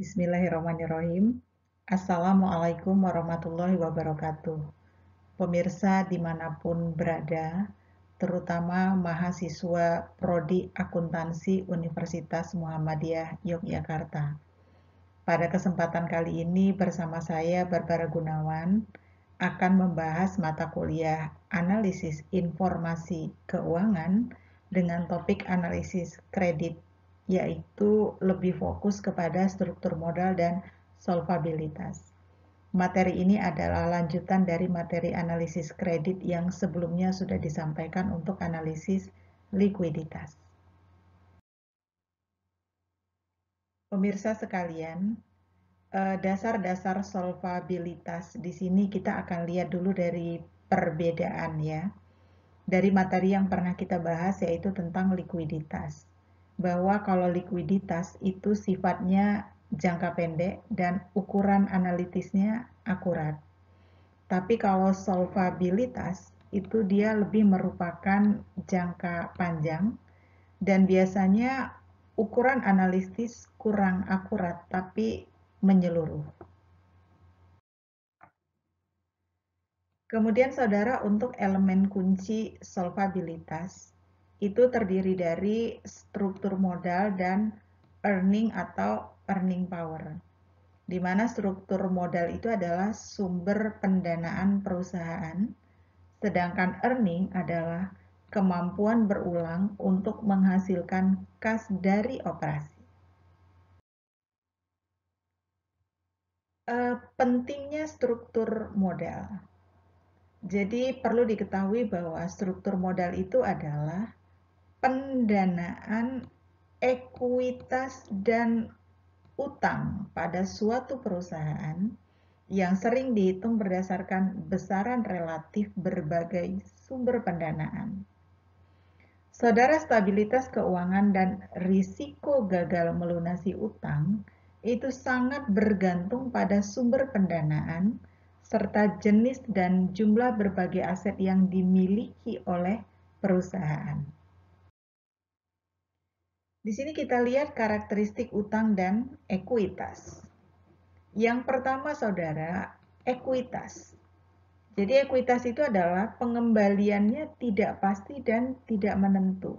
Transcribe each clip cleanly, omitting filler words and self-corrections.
Bismillahirrahmanirrahim. Assalamualaikum warahmatullahi wabarakatuh. Pemirsa dimanapun berada, terutama mahasiswa Prodi Akuntansi Universitas Muhammadiyah Yogyakarta. Pada kesempatan kali ini bersama saya Barbara Gunawan akan membahas mata kuliah Analisis Informasi Keuangan dengan topik analisis kredit, yaitu lebih fokus kepada struktur modal dan solvabilitas. Materi ini adalah lanjutan dari materi analisis kredit yang sebelumnya sudah disampaikan untuk analisis likuiditas. Pemirsa sekalian, dasar-dasar solvabilitas di sini kita akan lihat dulu dari perbedaan ya. Dari materi yang pernah kita bahas yaitu tentang likuiditas. Bahwa kalau likuiditas itu sifatnya jangka pendek dan ukuran analitisnya akurat. Tapi kalau solvabilitas itu dia lebih merupakan jangka panjang dan biasanya ukuran analitis kurang akurat tapi menyeluruh. Kemudian saudara, untuk elemen kunci solvabilitas itu terdiri dari struktur modal dan earning atau earning power. Di mana struktur modal itu adalah sumber pendanaan perusahaan, sedangkan earning adalah kemampuan berulang untuk menghasilkan kas dari operasi. Pentingnya struktur modal. Jadi perlu diketahui bahwa struktur modal itu adalah pendanaan ekuitas dan utang pada suatu perusahaan yang sering dihitung berdasarkan besaran relatif berbagai sumber pendanaan. Saudara, stabilitas keuangan dan risiko gagal melunasi utang itu sangat bergantung pada sumber pendanaan serta jenis dan jumlah berbagai aset yang dimiliki oleh perusahaan. Di sini kita lihat karakteristik utang dan ekuitas. Yang pertama, saudara, ekuitas. Jadi ekuitas itu adalah pengembaliannya tidak pasti dan tidak menentu.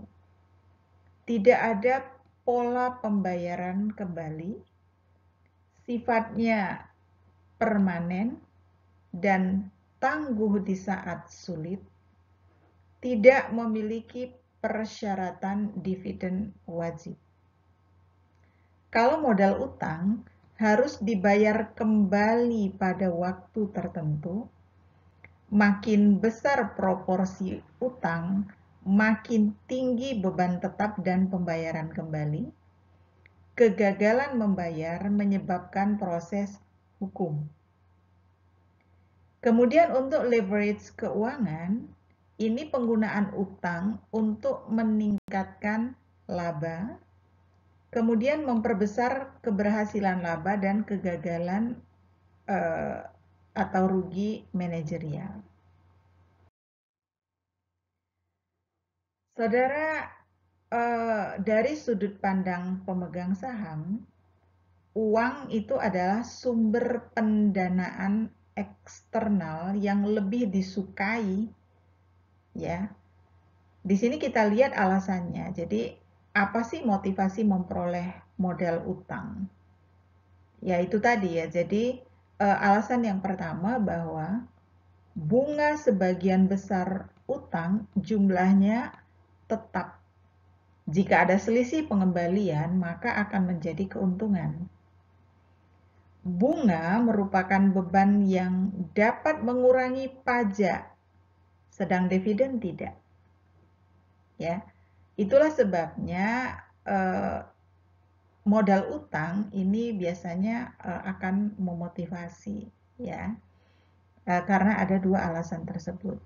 Tidak ada pola pembayaran kembali, sifatnya permanen dan tangguh di saat sulit, tidak memiliki persyaratan dividen wajib. Kalau modal utang harus dibayar kembali pada waktu tertentu, makin besar proporsi utang, makin tinggi beban tetap dan pembayaran kembali. Kegagalan membayar menyebabkan proses hukum. Kemudian untuk leverage keuangan, ini penggunaan utang untuk meningkatkan laba, kemudian memperbesar keberhasilan laba dan kegagalan atau rugi manajerial. Saudara, dari sudut pandang pemegang saham, uang itu adalah sumber pendanaan eksternal yang lebih disukai, ya. Di sini kita lihat alasannya. Jadi, apa sih motivasi memperoleh modal utang? Ya itu tadi ya. Jadi, alasan yang pertama bahwa bunga sebagian besar utang jumlahnya tetap. Jika ada selisih pengembalian, maka akan menjadi keuntungan. Bunga merupakan beban yang dapat mengurangi pajak, sedang dividen tidak. Ya, itulah sebabnya modal utang ini biasanya akan memotivasi, ya, karena ada dua alasan tersebut.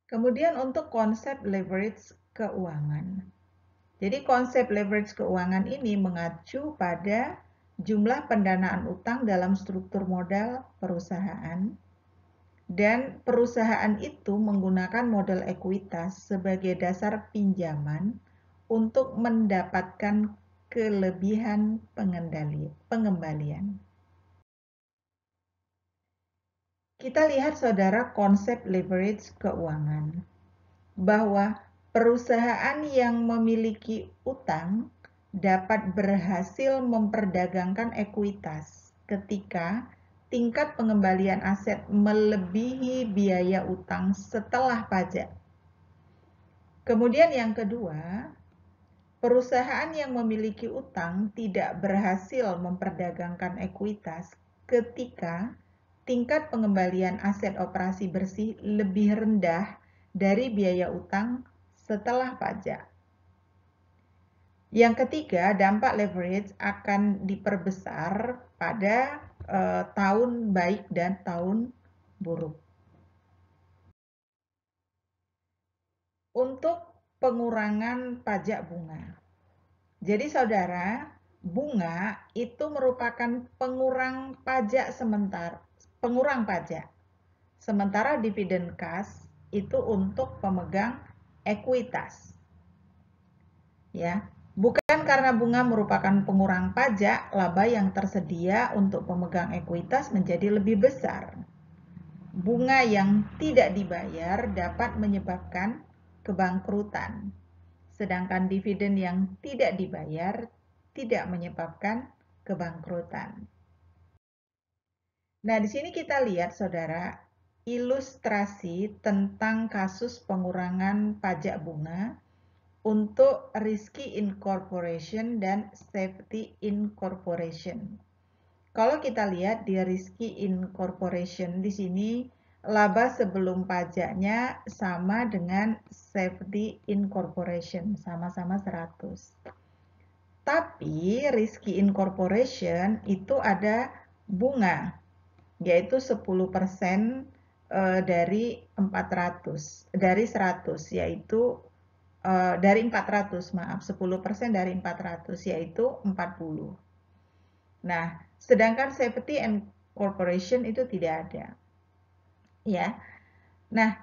Kemudian untuk konsep leverage keuangan. Jadi konsep leverage keuangan ini mengacu pada jumlah pendanaan utang dalam struktur modal perusahaan dan perusahaan itu menggunakan modal ekuitas sebagai dasar pinjaman untuk mendapatkan kelebihan pengembalian. Kita lihat saudara konsep leverage keuangan, bahwa perusahaan yang memiliki utang dapat berhasil memperdagangkan ekuitas ketika tingkat pengembalian aset melebihi biaya utang setelah pajak. Kemudian yang kedua, perusahaan yang memiliki utang tidak berhasil memperdagangkan ekuitas ketika tingkat pengembalian aset operasi bersih lebih rendah dari biaya utang setelah pajak. Yang ketiga, dampak leverage akan diperbesar pada tahun baik dan tahun buruk. Untuk pengurangan pajak bunga. Jadi saudara, bunga itu merupakan pengurang pajak Sementara dividen kas itu untuk pemegang ekuitas. Ya, bukan karena bunga merupakan pengurang pajak, laba yang tersedia untuk pemegang ekuitas menjadi lebih besar. Bunga yang tidak dibayar dapat menyebabkan kebangkrutan. Sedangkan dividen yang tidak dibayar tidak menyebabkan kebangkrutan. Nah, di sini kita lihat, saudara, ilustrasi tentang kasus pengurangan pajak bunga untuk Risky Incorporation dan Safety Incorporation. Kalau kita lihat di Risky Incorporation, di sini laba sebelum pajaknya sama dengan Safety Incorporation, sama-sama 100. Tapi Risky Incorporation itu ada bunga, yaitu 10% dari 100, yaitu dari 400, maaf, 10% dari 400, yaitu 40. Nah, sedangkan Safety and Corporation itu tidak ada. Ya. Nah,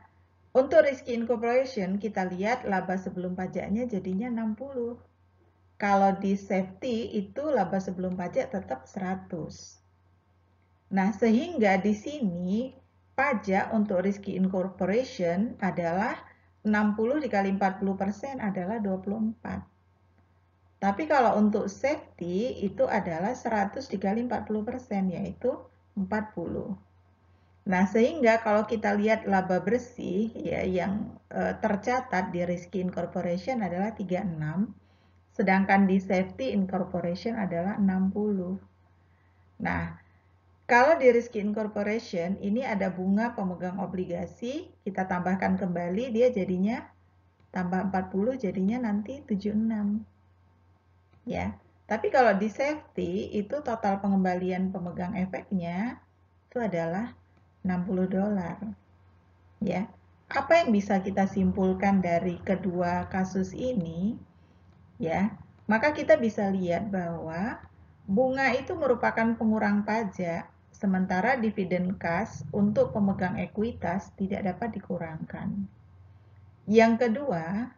untuk Risky Incorporation kita lihat laba sebelum pajaknya jadinya 60. Kalau di Safety itu laba sebelum pajak tetap 100. Nah, sehingga di sini pajak untuk Risky Incorporation adalah 60 dikali 40% adalah 24. Tapi kalau untuk Safety itu adalah 100 dikali 40%, yaitu 40. Nah, sehingga kalau kita lihat laba bersih ya yang tercatat di Risky Incorporation adalah 36, sedangkan di Safety Incorporation adalah 60. Nah, kalau di Risky Incorporation ini ada bunga pemegang obligasi, kita tambahkan kembali, dia jadinya tambah 40, jadinya nanti 76. Ya. Tapi kalau di Safety itu total pengembalian pemegang efeknya itu adalah $60. Ya. Apa yang bisa kita simpulkan dari kedua kasus ini? Ya. Maka kita bisa lihat bahwa bunga itu merupakan pengurang pajak, sementara dividen kas untuk pemegang ekuitas tidak dapat dikurangkan. Yang kedua,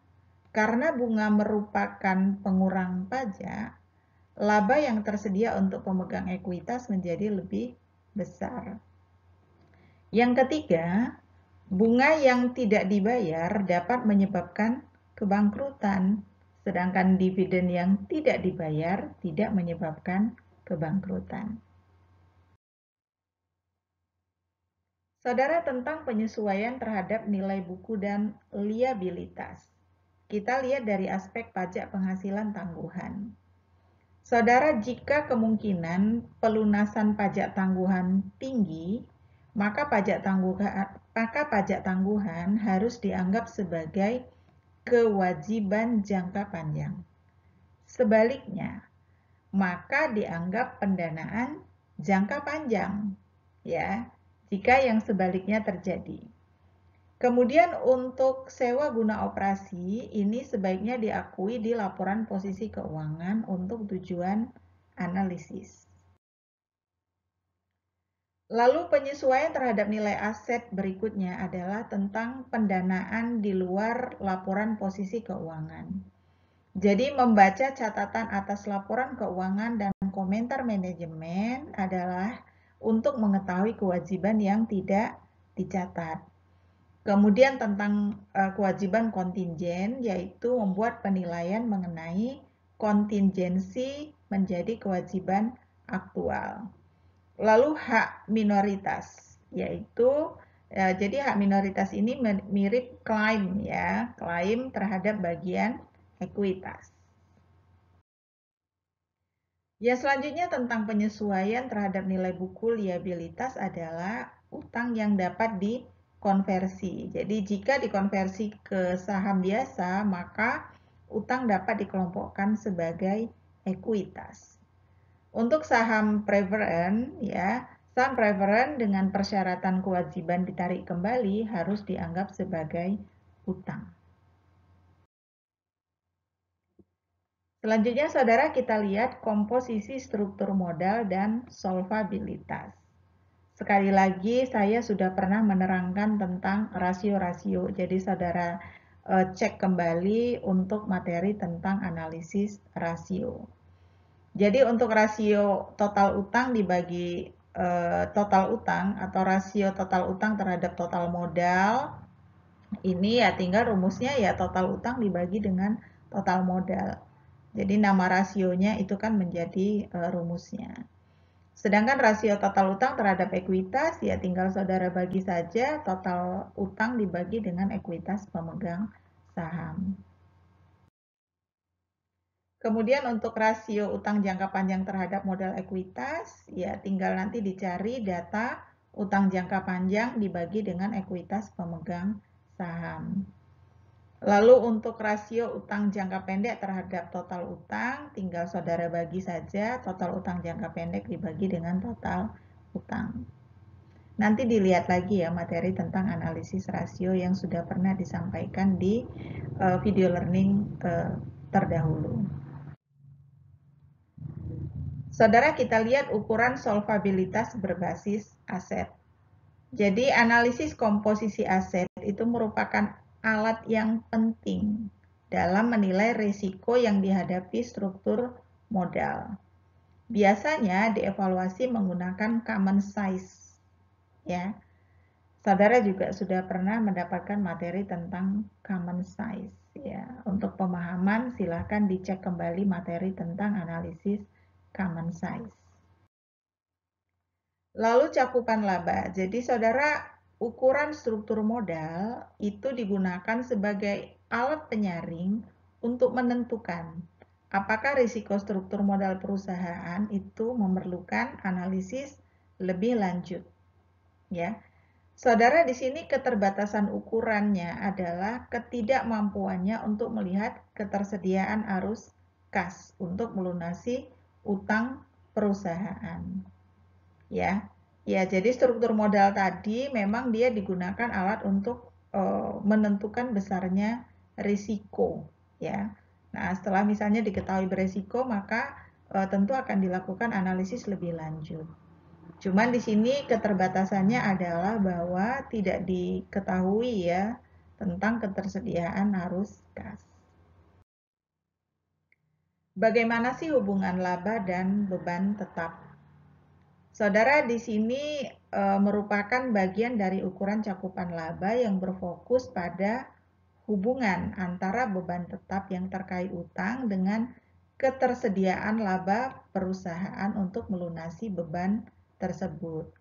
karena bunga merupakan pengurang pajak, laba yang tersedia untuk pemegang ekuitas menjadi lebih besar. Yang ketiga, bunga yang tidak dibayar dapat menyebabkan kebangkrutan, sedangkan dividen yang tidak dibayar tidak menyebabkan kebangkrutan. Saudara, tentang penyesuaian terhadap nilai buku dan liabilitas. Kita lihat dari aspek pajak penghasilan tangguhan. Saudara, jika kemungkinan pelunasan pajak tangguhan tinggi, maka pajak tangguhan harus dianggap sebagai kewajiban jangka panjang. Sebaliknya, maka dianggap pendanaan jangka panjang, ya, jika yang sebaliknya terjadi. Kemudian untuk sewa guna operasi, ini sebaiknya diakui di laporan posisi keuangan untuk tujuan analisis. Lalu penyesuaian terhadap nilai aset berikutnya adalah tentang pendanaan di luar laporan posisi keuangan. Jadi membaca catatan atas laporan keuangan dan komentar manajemen adalah untuk mengetahui kewajiban yang tidak dicatat. Kemudian tentang kewajiban kontingen, yaitu membuat penilaian mengenai kontingensi menjadi kewajiban aktual. Lalu hak minoritas, yaitu jadi hak minoritas ini mirip klaim ya, klaim terhadap bagian ekuitas. Ya, selanjutnya tentang penyesuaian terhadap nilai buku liabilitas adalah utang yang dapat dikonversi. Jadi jika dikonversi ke saham biasa, maka utang dapat dikelompokkan sebagai ekuitas. Untuk saham preferen, ya, saham preferen dengan persyaratan kewajiban ditarik kembali harus dianggap sebagai utang. Selanjutnya, saudara, kita lihat komposisi struktur modal dan solvabilitas. Sekali lagi, saya sudah pernah menerangkan tentang rasio-rasio. Jadi, saudara cek kembali untuk materi tentang analisis rasio. Jadi, untuk rasio total utang dibagi total utang atau rasio total utang terhadap total modal, ini ya tinggal rumusnya ya total utang dibagi dengan total modal. Jadi nama rasionya itu kan menjadi rumusnya. Sedangkan rasio total utang terhadap ekuitas ya tinggal saudara bagi saja total utang dibagi dengan ekuitas pemegang saham. Kemudian untuk rasio utang jangka panjang terhadap modal ekuitas ya tinggal nanti dicari data utang jangka panjang dibagi dengan ekuitas pemegang saham. Lalu untuk rasio utang jangka pendek terhadap total utang, tinggal saudara bagi saja total utang jangka pendek dibagi dengan total utang. Nanti dilihat lagi ya materi tentang analisis rasio yang sudah pernah disampaikan di video learning terdahulu. Saudara, kita lihat ukuran solvabilitas berbasis aset. Jadi analisis komposisi aset itu merupakan alat yang penting dalam menilai risiko yang dihadapi struktur modal. Biasanya dievaluasi menggunakan common size. Ya, saudara juga sudah pernah mendapatkan materi tentang common size. Ya, untuk pemahaman silakan dicek kembali materi tentang analisis common size. Lalu cakupan laba. Jadi saudara, ukuran struktur modal itu digunakan sebagai alat penyaring untuk menentukan apakah risiko struktur modal perusahaan itu memerlukan analisis lebih lanjut. Ya. Saudara, di sini keterbatasan ukurannya adalah ketidakmampuannya untuk melihat ketersediaan arus kas untuk melunasi utang perusahaan. Ya, jadi struktur modal tadi memang dia digunakan alat untuk menentukan besarnya risiko, ya. Nah, setelah misalnya diketahui beresiko, maka tentu akan dilakukan analisis lebih lanjut. Cuman di sini keterbatasannya adalah bahwa tidak diketahui ya tentang ketersediaan arus kas. Bagaimana sih hubungan laba dan beban tetap? Saudara, di sini merupakan bagian dari ukuran cakupan laba yang berfokus pada hubungan antara beban tetap yang terkait utang dengan ketersediaan laba perusahaan untuk melunasi beban tersebut.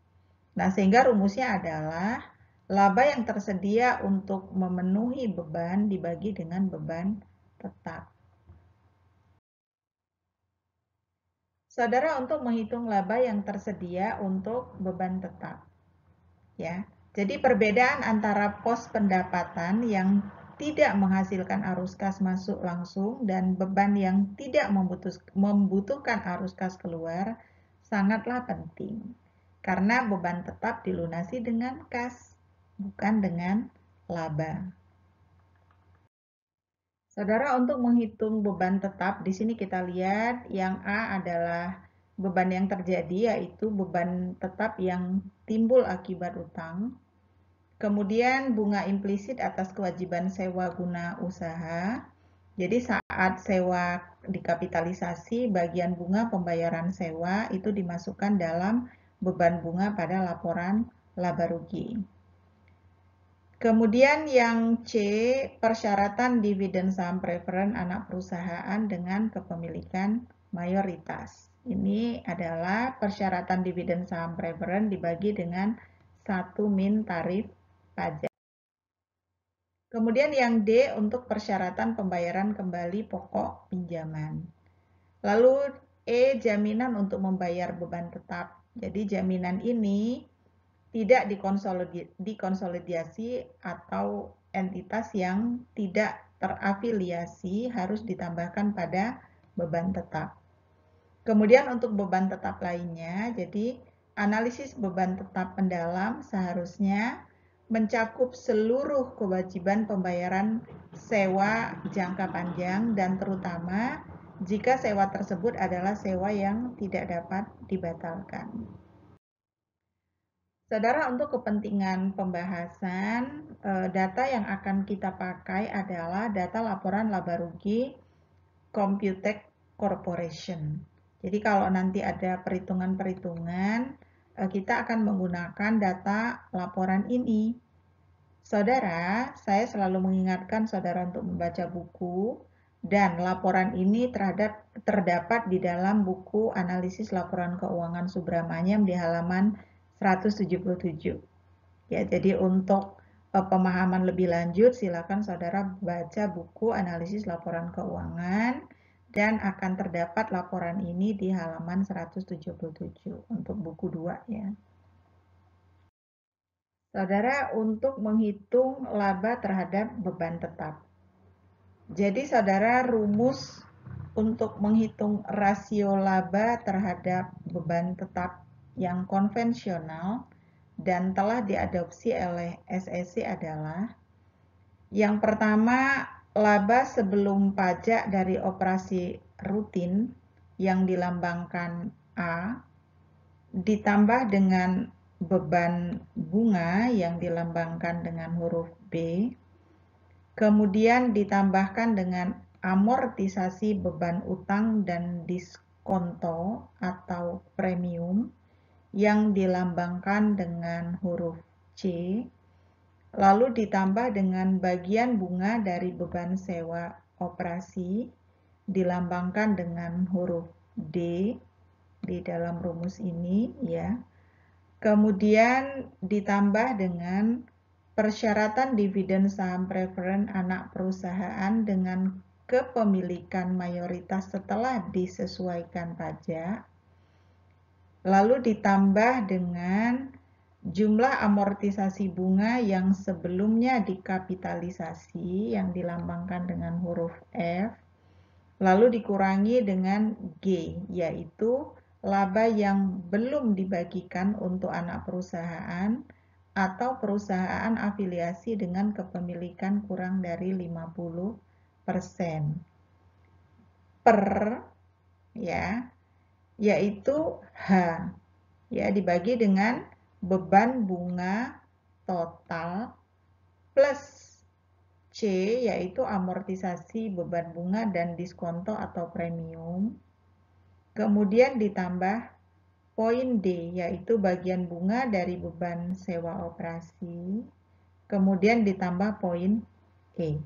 Nah, sehingga rumusnya adalah laba yang tersedia untuk memenuhi beban dibagi dengan beban tetap. Saudara, untuk menghitung laba yang tersedia untuk beban tetap. Ya. Jadi perbedaan antara pos pendapatan yang tidak menghasilkan arus kas masuk langsung dan beban yang tidak membutuhkan arus kas keluar sangatlah penting. Karena beban tetap dilunasi dengan kas, bukan dengan laba. Saudara, untuk menghitung beban tetap, di sini kita lihat yang A adalah beban yang terjadi, yaitu beban tetap yang timbul akibat utang. Kemudian bunga implisit atas kewajiban sewa guna usaha. Jadi saat sewa dikapitalisasi, bagian bunga pembayaran sewa itu dimasukkan dalam beban bunga pada laporan laba rugi. Kemudian yang C, persyaratan dividen saham preferen anak perusahaan dengan kepemilikan mayoritas. Ini adalah persyaratan dividen saham preferen dibagi dengan 1 min tarif pajak. Kemudian yang D untuk persyaratan pembayaran kembali pokok pinjaman. Lalu E, jaminan untuk membayar beban tetap. Jadi jaminan ini tidak dikonsolidasi atau entitas yang tidak terafiliasi harus ditambahkan pada beban tetap. Kemudian untuk beban tetap lainnya, jadi analisis beban tetap mendalam seharusnya mencakup seluruh kewajiban pembayaran sewa jangka panjang dan terutama jika sewa tersebut adalah sewa yang tidak dapat dibatalkan. Saudara, untuk kepentingan pembahasan, data yang akan kita pakai adalah data laporan laba rugi Computex Corporation. Jadi kalau nanti ada perhitungan-perhitungan, kita akan menggunakan data laporan ini. Saudara, saya selalu mengingatkan saudara untuk membaca buku dan laporan ini terdapat di dalam buku analisis laporan keuangan Subramanyam di halaman 177. Ya, jadi untuk pemahaman lebih lanjut silakan saudara baca buku analisis laporan keuangan dan akan terdapat laporan ini di halaman 177 untuk buku 2 ya. Saudara, untuk menghitung laba terhadap beban tetap. Jadi saudara, rumus untuk menghitung rasio laba terhadap beban tetap yang konvensional dan telah diadopsi oleh SEC adalah yang pertama, laba sebelum pajak dari operasi rutin yang dilambangkan A ditambah dengan beban bunga yang dilambangkan dengan huruf B, kemudian ditambahkan dengan amortisasi beban utang dan diskonto atau premium yang dilambangkan dengan huruf C, lalu ditambah dengan bagian bunga dari beban sewa operasi dilambangkan dengan huruf D di dalam rumus ini ya. Kemudian ditambah dengan persyaratan dividen saham preferen anak perusahaan dengan kepemilikan mayoritas setelah disesuaikan pajak. Lalu ditambah dengan jumlah amortisasi bunga yang sebelumnya dikapitalisasi yang dilambangkan dengan huruf F, lalu dikurangi dengan G, yaitu laba yang belum dibagikan untuk anak perusahaan atau perusahaan afiliasi dengan kepemilikan kurang dari 50% per ya, yaitu H ya, dibagi dengan beban bunga total plus C, yaitu amortisasi beban bunga dan diskonto atau premium. Kemudian ditambah poin D, yaitu bagian bunga dari beban sewa operasi. Kemudian ditambah poin E,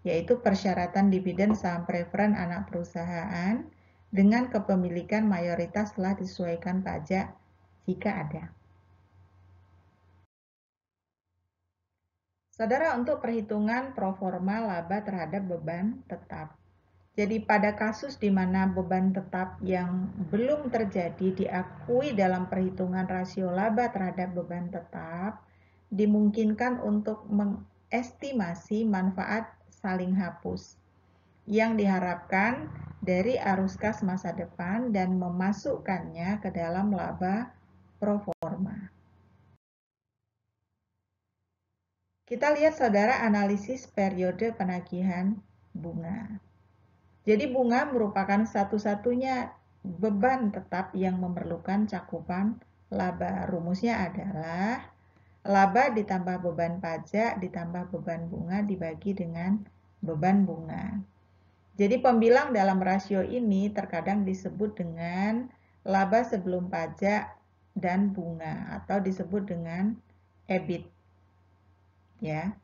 yaitu persyaratan dividen saham preferen anak perusahaan dengan kepemilikan mayoritas telah disesuaikan pajak jika ada. Saudara, untuk perhitungan proforma laba terhadap beban tetap. Jadi pada kasus di mana beban tetap yang belum terjadi diakui dalam perhitungan rasio laba terhadap beban tetap, dimungkinkan untuk mengestimasi manfaat saling hapus yang diharapkan dari arus kas masa depan dan memasukkannya ke dalam laba proforma. Kita lihat saudara analisis periode penagihan bunga. Jadi bunga merupakan satu-satunya beban tetap yang memerlukan cakupan laba. Rumusnya adalah laba ditambah beban pajak ditambah beban bunga dibagi dengan beban bunga. Jadi pembilang dalam rasio ini terkadang disebut dengan laba sebelum pajak dan bunga atau disebut dengan EBIT, ya,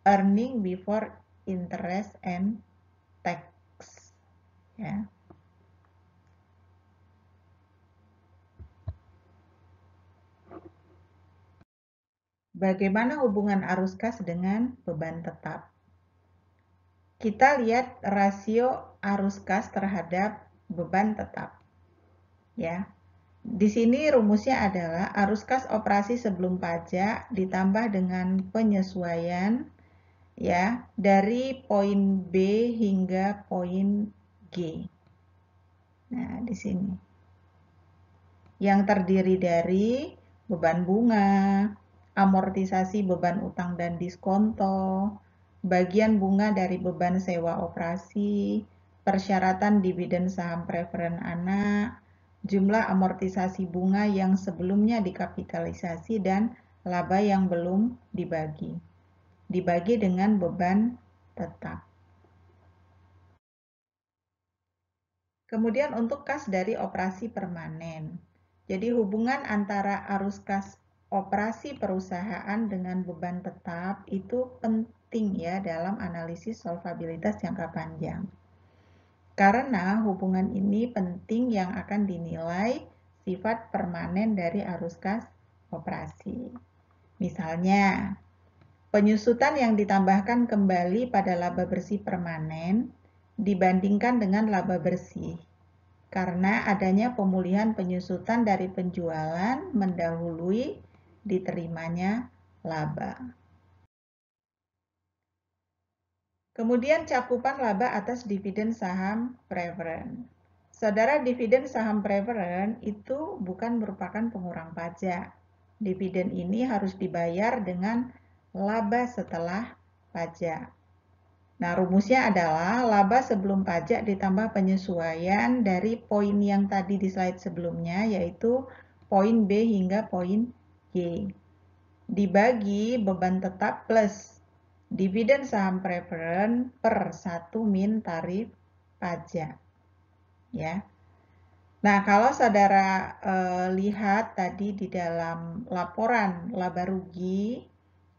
earning before interest and tax, ya. Bagaimana hubungan arus kas dengan beban tetap? Kita lihat rasio arus kas terhadap beban tetap, ya. Di sini rumusnya adalah arus kas operasi sebelum pajak ditambah dengan penyesuaian, ya, dari poin B hingga poin G. Nah, di sini yang terdiri dari beban bunga, amortisasi beban utang dan diskonto, bagian bunga dari beban sewa operasi, persyaratan dividen saham preferen anak, jumlah amortisasi bunga yang sebelumnya dikapitalisasi, dan laba yang belum dibagi. Dibagi dengan beban tetap. Kemudian untuk kas dari operasi permanen. Jadi hubungan antara arus kas operasi perusahaan dengan beban tetap itu penting ya dalam analisis solvabilitas jangka panjang. Karena hubungan ini penting yang akan dinilai sifat permanen dari arus kas operasi. Misalnya, penyusutan yang ditambahkan kembali pada laba bersih permanen dibandingkan dengan laba bersih karena adanya pemulihan penyusutan dari penjualan mendahului diterimanya laba. Kemudian cakupan laba atas dividen saham preferen. Saudara, dividen saham preferen itu bukan merupakan pengurang pajak. Dividen ini harus dibayar dengan laba setelah pajak. Nah, rumusnya adalah laba sebelum pajak ditambah penyesuaian dari poin yang tadi di slide sebelumnya, yaitu poin B hingga poin G. Dibagi beban tetap plus dividen saham preferen per 1 min tarif pajak. Ya. Nah, kalau saudara lihat tadi di dalam laporan laba rugi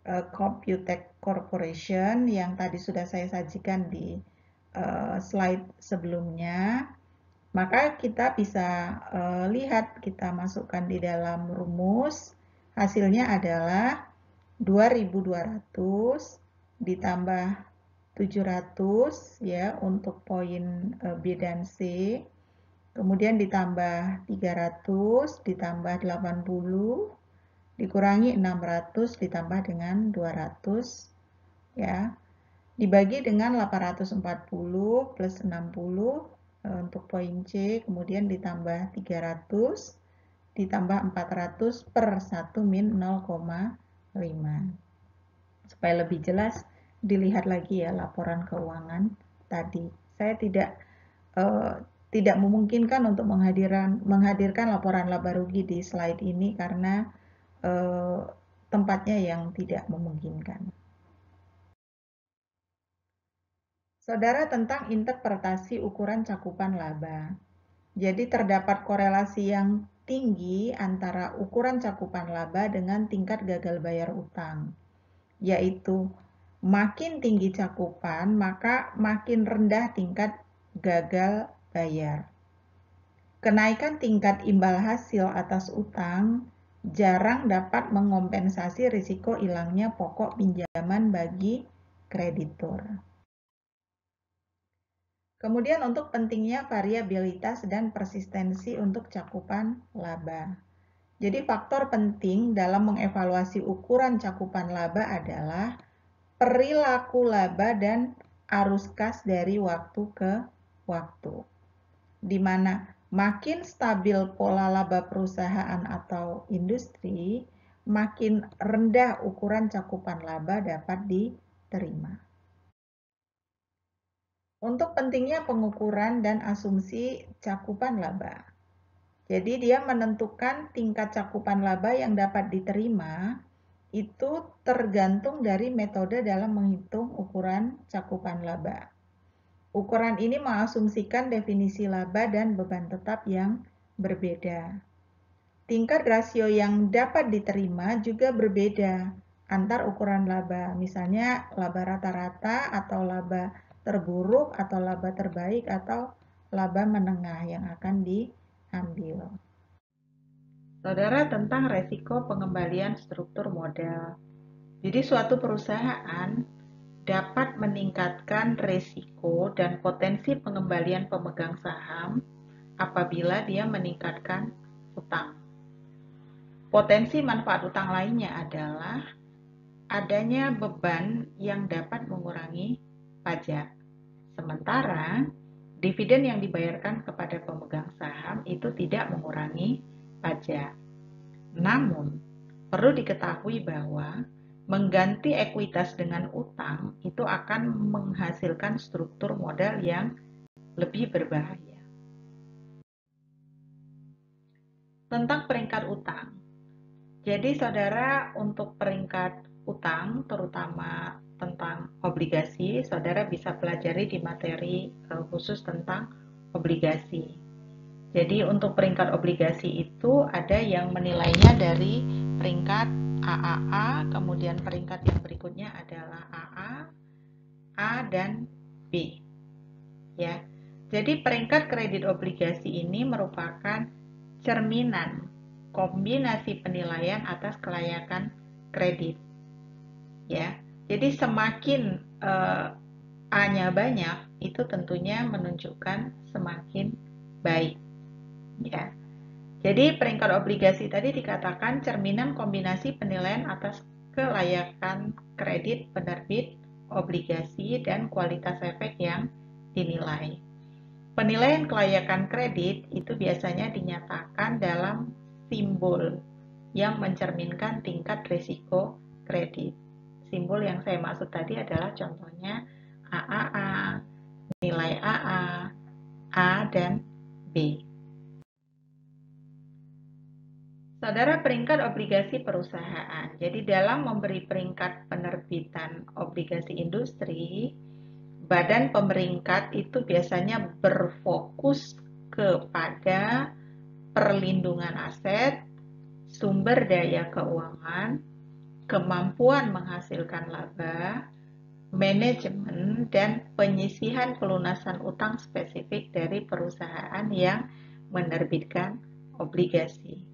Computex Corporation yang tadi sudah saya sajikan di slide sebelumnya, maka kita bisa lihat, kita masukkan di dalam rumus, hasilnya adalah 2.200 ditambah 700 ya untuk poin B dan C, kemudian ditambah 300 ditambah 80 dikurangi 600 ditambah dengan 200 ya, dibagi dengan 840 plus 60 untuk poin C, kemudian ditambah 300 ditambah 400 per 1 min 0,5. Supaya lebih jelas dilihat lagi ya laporan keuangan tadi. Saya tidak memungkinkan untuk menghadirkan laporan laba rugi di slide ini karena tempatnya yang tidak memungkinkan. Saudara, tentang interpretasi ukuran cakupan laba. Jadi terdapat korelasi yang tinggi antara ukuran cakupan laba dengan tingkat gagal bayar utang, yaitu makin tinggi cakupan maka makin rendah tingkat gagal bayar. Kenaikan tingkat imbal hasil atas utang jarang dapat mengompensasi risiko hilangnya pokok pinjaman bagi kreditur. Kemudian untuk pentingnya variabilitas dan persistensi untuk cakupan laba. Jadi faktor penting dalam mengevaluasi ukuran cakupan laba adalah perilaku laba dan arus kas dari waktu ke waktu. Di mana makin stabil pola laba perusahaan atau industri, makin rendah ukuran cakupan laba dapat diterima. Untuk pentingnya pengukuran dan asumsi cakupan laba. Jadi dia menentukan tingkat cakupan laba yang dapat diterima itu tergantung dari metode dalam menghitung ukuran cakupan laba. Ukuran ini mengasumsikan definisi laba dan beban tetap yang berbeda. Tingkat rasio yang dapat diterima juga berbeda antar ukuran laba. Misalnya laba rata-rata atau laba terburuk atau laba terbaik atau laba menengah yang akan diambil. Saudara, tentang resiko pengembalian struktur modal. Jadi suatu perusahaan dapat meningkatkan resiko dan potensi pengembalian pemegang saham apabila dia meningkatkan utang. Potensi manfaat utang lainnya adalah adanya beban yang dapat mengurangi pajak. Sementara dividen yang dibayarkan kepada pemegang saham itu tidak mengurangi pajak. Namun, perlu diketahui bahwa mengganti ekuitas dengan utang itu akan menghasilkan struktur modal yang lebih berbahaya. Tentang peringkat utang. Jadi saudara, untuk peringkat utang, terutama tentang obligasi, saudara bisa pelajari di materi khusus tentang obligasi. Jadi untuk peringkat obligasi itu ada yang menilainya dari peringkat AAA, kemudian peringkat yang berikutnya adalah AA, A, dan B. Ya. Jadi peringkat kredit obligasi ini merupakan cerminan kombinasi penilaian atas kelayakan kredit. Ya. Jadi semakin A-nya banyak, itu tentunya menunjukkan semakin baik. Ya. Jadi peringkat obligasi tadi dikatakan cerminan kombinasi penilaian atas kelayakan kredit penerbit obligasi dan kualitas efek yang dinilai. Penilaian kelayakan kredit itu biasanya dinyatakan dalam simbol yang mencerminkan tingkat risiko kredit. Simbol yang saya maksud tadi adalah contohnya AAA, nilai AA, A, dan B. Saudara, peringkat obligasi perusahaan. Jadi dalam memberi peringkat penerbitan obligasi industri, badan pemeringkat itu biasanya berfokus kepada perlindungan aset, sumber daya keuangan, kemampuan menghasilkan laba, manajemen, dan penyisihan pelunasan utang spesifik dari perusahaan yang menerbitkan obligasi.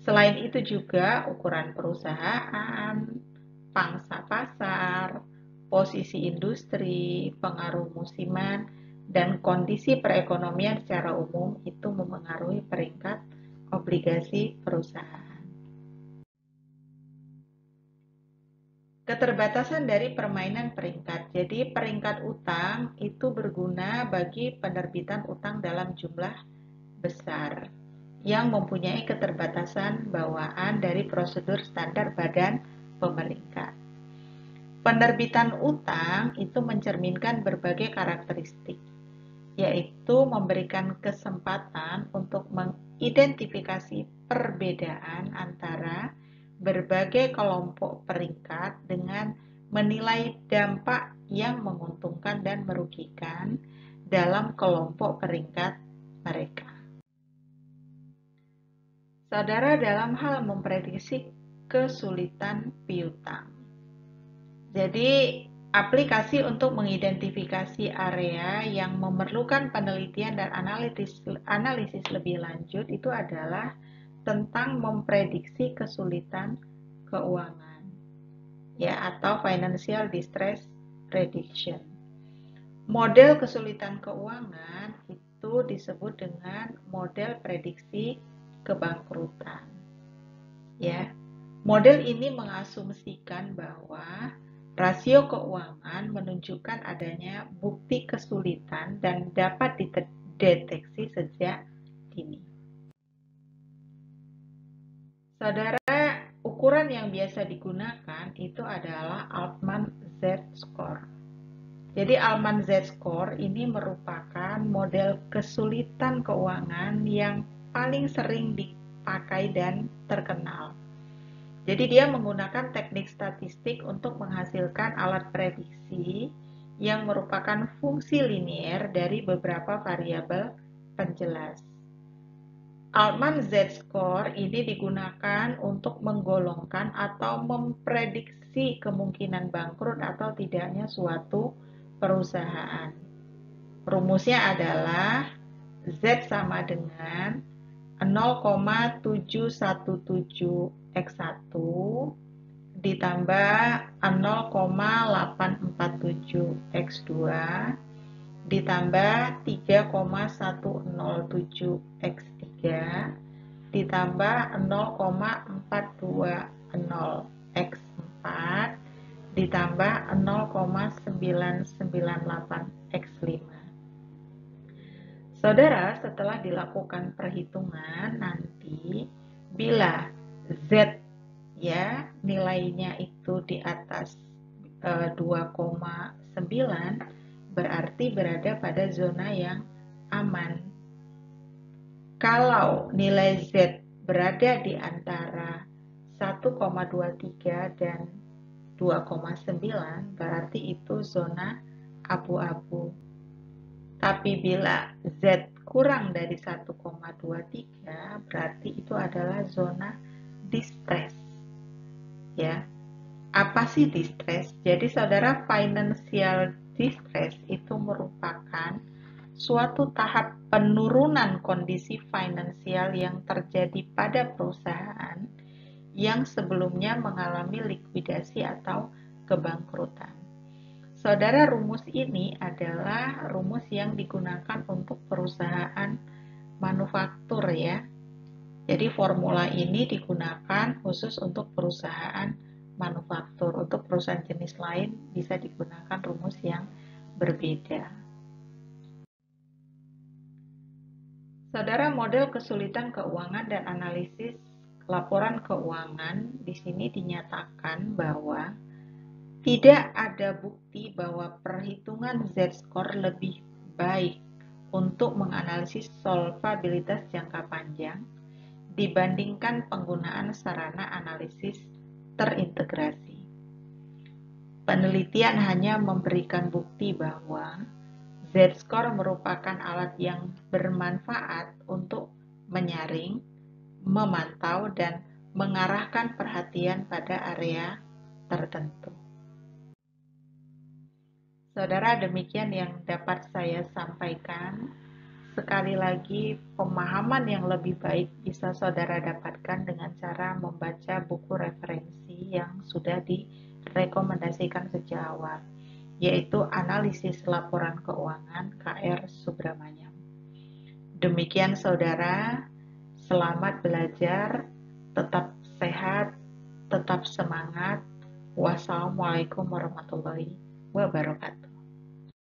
Selain itu juga ukuran perusahaan, pangsa pasar, posisi industri, pengaruh musiman, dan kondisi perekonomian secara umum itu memengaruhi peringkat obligasi perusahaan. Keterbatasan dari permainan peringkat. Jadi peringkat utang itu berguna bagi penerbitan utang dalam jumlah besar yang mempunyai keterbatasan bawaan dari prosedur standar badan pemeringkat. Penerbitan utang itu mencerminkan berbagai karakteristik, yaitu memberikan kesempatan untuk mengidentifikasi perbedaan antara berbagai kelompok peringkat dengan menilai dampak yang menguntungkan dan merugikan dalam kelompok peringkat mereka. Saudara, dalam hal memprediksi kesulitan piutang. Jadi, aplikasi untuk mengidentifikasi area yang memerlukan penelitian dan analisis lebih lanjut itu adalah tentang memprediksi kesulitan keuangan, ya, atau financial distress prediction. Model kesulitan keuangan itu disebut dengan model prediksi kebangkrutan. Ya, model ini mengasumsikan bahwa rasio keuangan menunjukkan adanya bukti kesulitan dan dapat dideteksi sejak dini. Saudara, ukuran yang biasa digunakan itu adalah Altman Z-score. Jadi Altman Z-score ini merupakan model kesulitan keuangan yang paling sering dipakai dan terkenal. Jadi dia menggunakan teknik statistik untuk menghasilkan alat prediksi yang merupakan fungsi linier dari beberapa variabel penjelas. Altman Z-score ini digunakan untuk menggolongkan atau memprediksi kemungkinan bangkrut atau tidaknya suatu perusahaan. Rumusnya adalah Z sama dengan 0,717x1 ditambah 0,847x2 ditambah 3,107x3 ditambah 0,420x4 ditambah 0,998x5. Saudara, setelah dilakukan perhitungan nanti bila Z ya nilainya itu di atas 2,9 berarti berada pada zona yang aman. Kalau nilai Z berada di antara 1,23 dan 2,9 berarti itu zona abu-abu. Tapi bila Z kurang dari 1,23 berarti itu adalah zona distress. Ya. Apa sih distress? Jadi saudara, financial distress itu merupakan suatu tahap penurunan kondisi finansial yang terjadi pada perusahaan yang sebelumnya mengalami likuidasi atau kebangkrutan. Saudara, rumus ini adalah rumus yang digunakan untuk perusahaan manufaktur ya. Jadi formula ini digunakan khusus untuk perusahaan manufaktur. Untuk perusahaan jenis lain bisa digunakan rumus yang berbeda. Saudara, model kesulitan keuangan dan analisis laporan keuangan di sini dinyatakan bahwa tidak ada bukti bahwa perhitungan Z-score lebih baik untuk menganalisis solvabilitas jangka panjang dibandingkan penggunaan sarana analisis terintegrasi. Penelitian hanya memberikan bukti bahwa Z-score merupakan alat yang bermanfaat untuk menyaring, memantau, dan mengarahkan perhatian pada area tertentu. Saudara, demikian yang dapat saya sampaikan. Sekali lagi, pemahaman yang lebih baik bisa saudara dapatkan dengan cara membaca buku referensi yang sudah direkomendasikan sejak awal, yaitu Analisis Laporan Keuangan KR Subramanyam. Demikian saudara, selamat belajar, tetap sehat, tetap semangat. Wassalamualaikum warahmatullahi wabarakatuh.